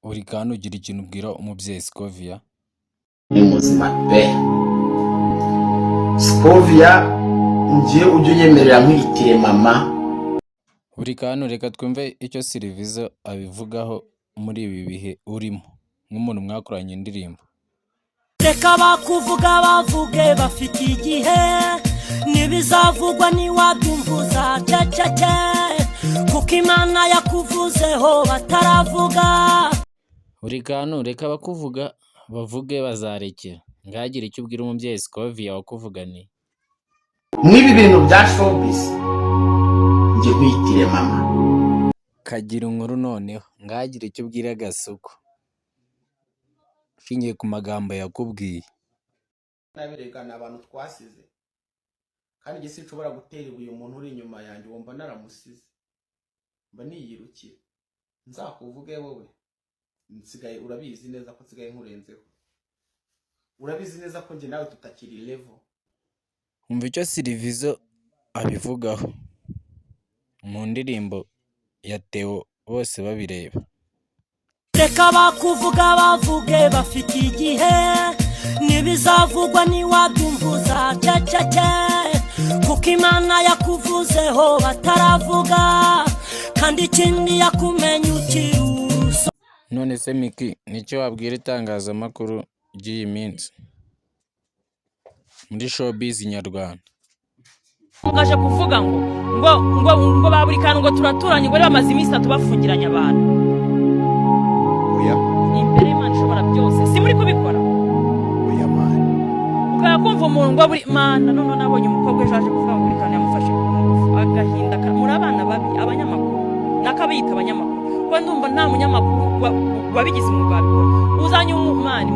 Uri kandi ugira ikintu ubwira umubyeyi Scovia? Ni muzima pe. Scovia ngiye ujye unyemerera nkwitire mama. Uri kandi reka twumve icyo Silvizo abivugaho muri ibi bihe urimo nk'umuntu mwakoranye indirimbo. Reka bakuvuga bavuge bafite igihe nibizavugwa niwabyumvuza ceceke kuko Imana yakuvuzeho bataravuga. Uri kandi reka bakuvuga bavuge bazarekera. Ngagira icyo ubwira umubyeyi Scovia wakuvuganiye. Mwibi bintu bya showbiz ngiye nkwitire mama. Kagira inkuru noneho. Ngagira icyo ubwira Gasuku ushingiye ku magambo yakubwiye. Nabiregana abantu twasize kandi nge sinshobora gutera ibuye umuntu uri inyuma yanjye wumva naramusize mba niyirukira. Nzakuvuge wowe nsigaye urabizi neza ko nsigaye nkurenzeho. Urabizi neza ko nge nawe tutakiri level. Umva icyo Silvizo abivugaho mu ndirimbo ya Theo bose babireba. Reka bakuvuga bavuge bafite igihe nibizavugwa niwabyumvuza ceceke kuko Imana yakuvuzeho bataravuga kandi ikindi yakumenye ukiruso. None se Miki nicyo wabwira itangazamakuru ry'iyi minsi muri showbiz nyarwanda? Ngaje kuvuga ngo baburi kandi ngo turaturanye ngo bamaze iminsi atubafungiranye abantu. Oya, Imbere y'Imana ishobora byose si muri kubikora. oya mani. Ukakumva umuntu ngo buri Mana none nabonye umukobwa ejo kuvuga ngo buri kandi yamufashe agahinda muri abana babi abanyamakuru nakabiyita abanyamakuru ko ndumva nta munyamakuru wabigize umugabo uzanye umumani